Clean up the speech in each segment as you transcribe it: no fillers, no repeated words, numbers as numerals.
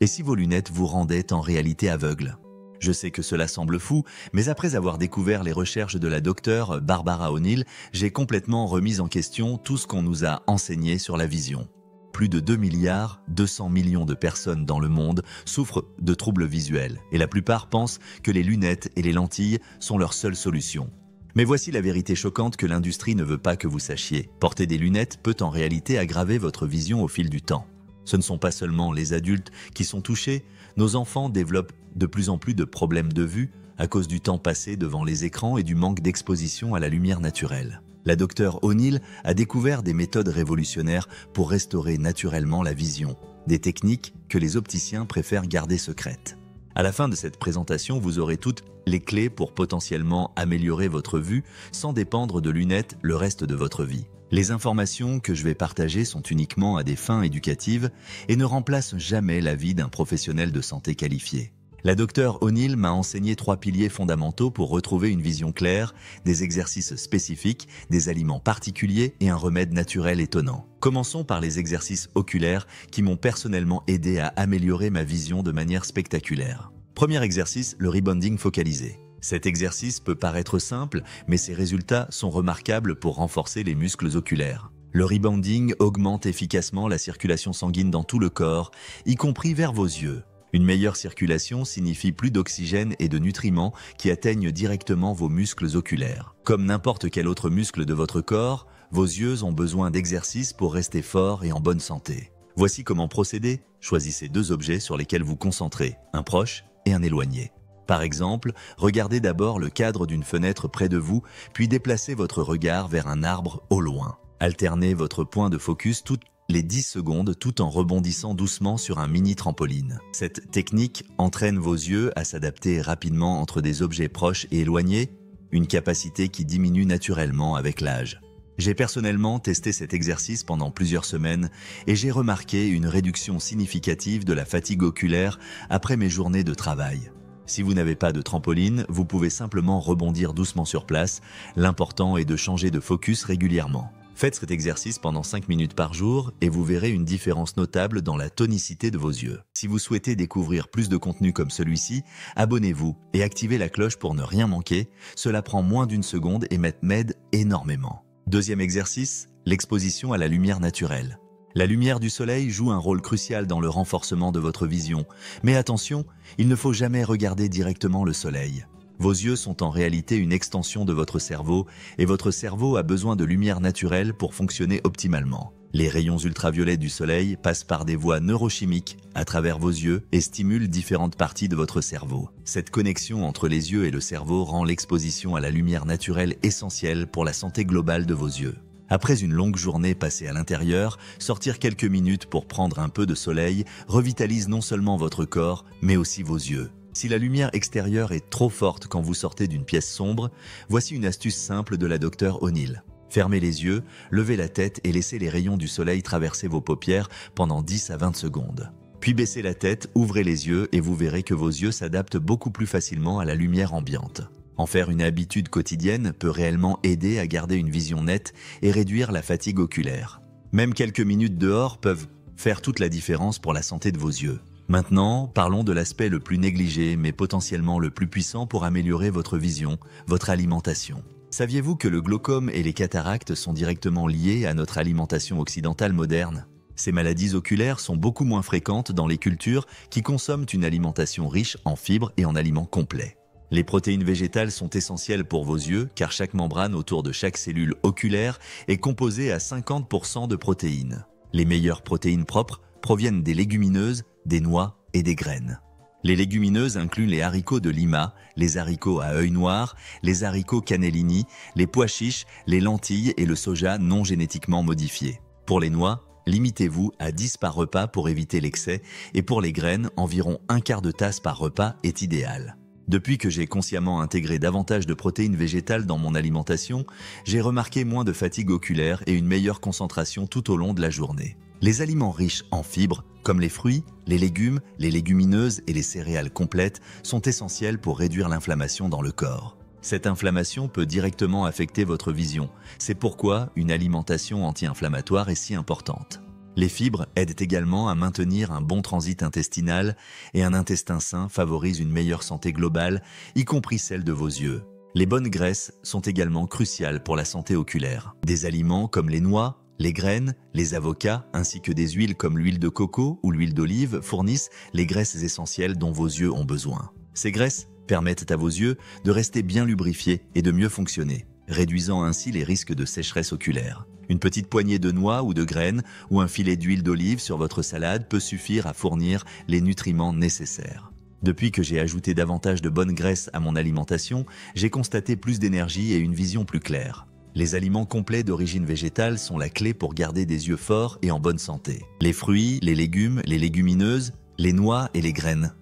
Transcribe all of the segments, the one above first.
Et si vos lunettes vous rendaient en réalité aveugle? Je sais que cela semble fou, mais après avoir découvert les recherches de la docteure Barbara O'Neill, j'ai complètement remis en question tout ce qu'on nous a enseigné sur la vision. Plus de 2 milliards 200 millions de personnes dans le monde souffrent de troubles visuels, et la plupart pensent que les lunettes et les lentilles sont leur seule solution. Mais voici la vérité choquante que l'industrie ne veut pas que vous sachiez. Porter des lunettes peut en réalité aggraver votre vision au fil du temps. Ce ne sont pas seulement les adultes qui sont touchés, nos enfants développent de plus en plus de problèmes de vue à cause du temps passé devant les écrans et du manque d'exposition à la lumière naturelle. La docteure O'Neill a découvert des méthodes révolutionnaires pour restaurer naturellement la vision, des techniques que les opticiens préfèrent garder secrètes. À la fin de cette présentation, vous aurez toutes les clés pour potentiellement améliorer votre vue sans dépendre de lunettes le reste de votre vie. Les informations que je vais partager sont uniquement à des fins éducatives et ne remplacent jamais l'avis d'un professionnel de santé qualifié. La docteure O'Neill m'a enseigné 3 piliers fondamentaux pour retrouver une vision claire, des exercices spécifiques, des aliments particuliers et un remède naturel étonnant. Commençons par les exercices oculaires qui m'ont personnellement aidé à améliorer ma vision de manière spectaculaire. Premier exercice, le rebonding focalisé. Cet exercice peut paraître simple, mais ses résultats sont remarquables pour renforcer les muscles oculaires. Le rebonding augmente efficacement la circulation sanguine dans tout le corps, y compris vers vos yeux. Une meilleure circulation signifie plus d'oxygène et de nutriments qui atteignent directement vos muscles oculaires. Comme n'importe quel autre muscle de votre corps, vos yeux ont besoin d'exercice pour rester forts et en bonne santé. Voici comment procéder. Choisissez 2 objets sur lesquels vous concentrez, un proche et un éloigné. Par exemple, regardez d'abord le cadre d'une fenêtre près de vous, puis déplacez votre regard vers un arbre au loin. Alternez votre point de focus toutes les 10 secondes tout en rebondissant doucement sur un mini trampoline. Cette technique entraîne vos yeux à s'adapter rapidement entre des objets proches et éloignés, une capacité qui diminue naturellement avec l'âge. J'ai personnellement testé cet exercice pendant plusieurs semaines et j'ai remarqué une réduction significative de la fatigue oculaire après mes journées de travail. Si vous n'avez pas de trampoline, vous pouvez simplement rebondir doucement sur place. L'important est de changer de focus régulièrement. Faites cet exercice pendant 5 minutes par jour et vous verrez une différence notable dans la tonicité de vos yeux. Si vous souhaitez découvrir plus de contenu comme celui-ci, abonnez-vous et activez la cloche pour ne rien manquer. Cela prend moins d'1 seconde et m'aide énormément. Deuxième exercice, l'exposition à la lumière naturelle. La lumière du soleil joue un rôle crucial dans le renforcement de votre vision. Mais attention, il ne faut jamais regarder directement le soleil. Vos yeux sont en réalité une extension de votre cerveau et votre cerveau a besoin de lumière naturelle pour fonctionner optimalement. Les rayons ultraviolets du soleil passent par des voies neurochimiques à travers vos yeux et stimulent différentes parties de votre cerveau. Cette connexion entre les yeux et le cerveau rend l'exposition à la lumière naturelle essentielle pour la santé globale de vos yeux. Après une longue journée passée à l'intérieur, sortir quelques minutes pour prendre un peu de soleil revitalise non seulement votre corps, mais aussi vos yeux. Si la lumière extérieure est trop forte quand vous sortez d'une pièce sombre, voici une astuce simple de la docteure O'Neill. Fermez les yeux, levez la tête et laissez les rayons du soleil traverser vos paupières pendant 10 à 20 secondes. Puis baissez la tête, ouvrez les yeux et vous verrez que vos yeux s'adaptent beaucoup plus facilement à la lumière ambiante. En faire une habitude quotidienne peut réellement aider à garder une vision nette et réduire la fatigue oculaire. Même quelques minutes dehors peuvent faire toute la différence pour la santé de vos yeux. Maintenant, parlons de l'aspect le plus négligé mais potentiellement le plus puissant pour améliorer votre vision, votre alimentation. Saviez-vous que le glaucome et les cataractes sont directement liés à notre alimentation occidentale moderne ? Ces maladies oculaires sont beaucoup moins fréquentes dans les cultures qui consomment une alimentation riche en fibres et en aliments complets. Les protéines végétales sont essentielles pour vos yeux car chaque membrane autour de chaque cellule oculaire est composée à 50% de protéines. Les meilleures protéines propres proviennent des légumineuses, des noix et des graines. Les légumineuses incluent les haricots de Lima, les haricots à œil noir, les haricots cannellini, les pois chiches, les lentilles et le soja non génétiquement modifié. Pour les noix, limitez-vous à 10 par repas pour éviter l'excès et pour les graines, environ 1/4 de tasse par repas est idéal. Depuis que j'ai consciemment intégré davantage de protéines végétales dans mon alimentation, j'ai remarqué moins de fatigue oculaire et une meilleure concentration tout au long de la journée. Les aliments riches en fibres, comme les fruits, les légumes, les légumineuses et les céréales complètes, sont essentiels pour réduire l'inflammation dans le corps. Cette inflammation peut directement affecter votre vision. C'est pourquoi une alimentation anti-inflammatoire est si importante. Les fibres aident également à maintenir un bon transit intestinal et un intestin sain favorise une meilleure santé globale, y compris celle de vos yeux. Les bonnes graisses sont également cruciales pour la santé oculaire. Des aliments comme les noix, les graines, les avocats, ainsi que des huiles comme l'huile de coco ou l'huile d'olive fournissent les graisses essentielles dont vos yeux ont besoin. Ces graisses permettent à vos yeux de rester bien lubrifiés et de mieux fonctionner, réduisant ainsi les risques de sécheresse oculaire. Une petite poignée de noix ou de graines ou un filet d'huile d'olive sur votre salade peut suffire à fournir les nutriments nécessaires. Depuis que j'ai ajouté davantage de bonnes graisses à mon alimentation, j'ai constaté plus d'énergie et une vision plus claire. Les aliments complets d'origine végétale sont la clé pour garder des yeux forts et en bonne santé. Les fruits, les légumes, les légumineuses, les noix et les graines.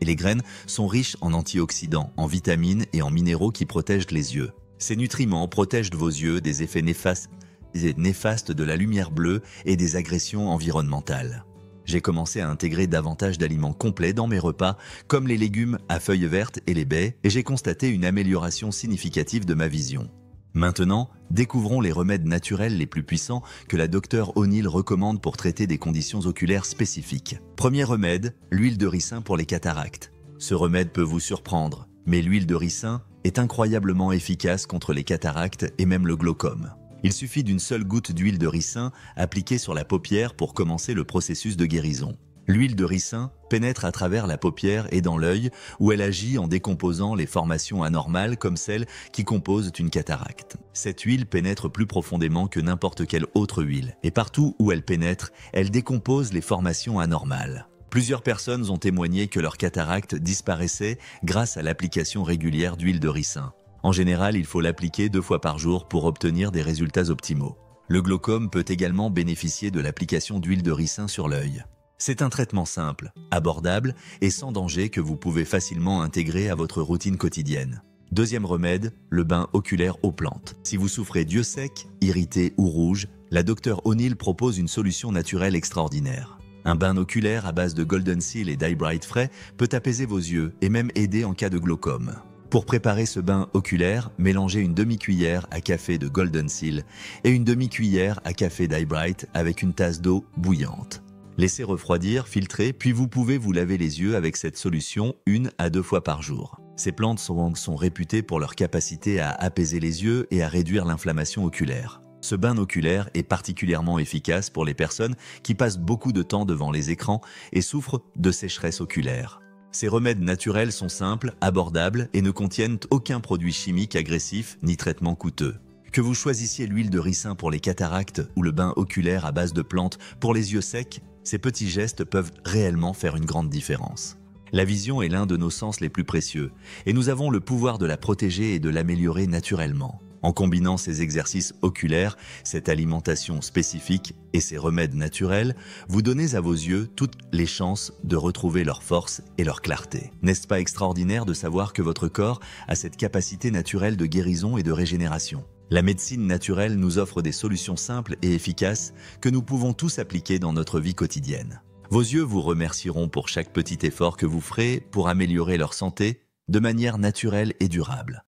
Et les graines sont riches en antioxydants, en vitamines et en minéraux qui protègent les yeux. Ces nutriments protègent vos yeux des effets néfastes de la lumière bleue et des agressions environnementales. J'ai commencé à intégrer davantage d'aliments complets dans mes repas, comme les légumes à feuilles vertes et les baies, et j'ai constaté une amélioration significative de ma vision. Maintenant, découvrons les remèdes naturels les plus puissants que la Dr O'Neill recommande pour traiter des conditions oculaires spécifiques. Premier remède, l'huile de ricin pour les cataractes. Ce remède peut vous surprendre, mais l'huile de ricin est incroyablement efficace contre les cataractes et même le glaucome. Il suffit d'une seule goutte d'huile de ricin appliquée sur la paupière pour commencer le processus de guérison. L'huile de ricin pénètre à travers la paupière et dans l'œil où elle agit en décomposant les formations anormales comme celles qui composent une cataracte. Cette huile pénètre plus profondément que n'importe quelle autre huile et partout où elle pénètre, elle décompose les formations anormales. Plusieurs personnes ont témoigné que leur cataracte disparaissait grâce à l'application régulière d'huile de ricin. En général, il faut l'appliquer 2 fois par jour pour obtenir des résultats optimaux. Le glaucome peut également bénéficier de l'application d'huile de ricin sur l'œil. C'est un traitement simple, abordable et sans danger que vous pouvez facilement intégrer à votre routine quotidienne. Deuxième remède, le bain oculaire aux plantes. Si vous souffrez d'yeux secs, irrités ou rouges, la Dr O'Neill propose une solution naturelle extraordinaire. Un bain oculaire à base de Golden Seal et d'Eye-Bright frais peut apaiser vos yeux et même aider en cas de glaucome. Pour préparer ce bain oculaire, mélangez une demi-cuillère à café de Golden Seal et une demi-cuillère à café d'Eye-Bright avec une tasse d'eau bouillante. Laissez refroidir, filtrer, puis vous pouvez vous laver les yeux avec cette solution 1 à 2 fois par jour. Ces plantes sont réputées pour leur capacité à apaiser les yeux et à réduire l'inflammation oculaire. Ce bain oculaire est particulièrement efficace pour les personnes qui passent beaucoup de temps devant les écrans et souffrent de sécheresse oculaire. Ces remèdes naturels sont simples, abordables et ne contiennent aucun produit chimique agressif ni traitement coûteux. Que vous choisissiez l'huile de ricin pour les cataractes ou le bain oculaire à base de plantes pour les yeux secs, ces petits gestes peuvent réellement faire une grande différence. La vision est l'un de nos sens les plus précieux et nous avons le pouvoir de la protéger et de l'améliorer naturellement. En combinant ces exercices oculaires, cette alimentation spécifique et ces remèdes naturels, vous donnez à vos yeux toutes les chances de retrouver leur force et leur clarté. N'est-ce pas extraordinaire de savoir que votre corps a cette capacité naturelle de guérison et de régénération ? La médecine naturelle nous offre des solutions simples et efficaces que nous pouvons tous appliquer dans notre vie quotidienne. Vos yeux vous remercieront pour chaque petit effort que vous ferez pour améliorer leur santé de manière naturelle et durable.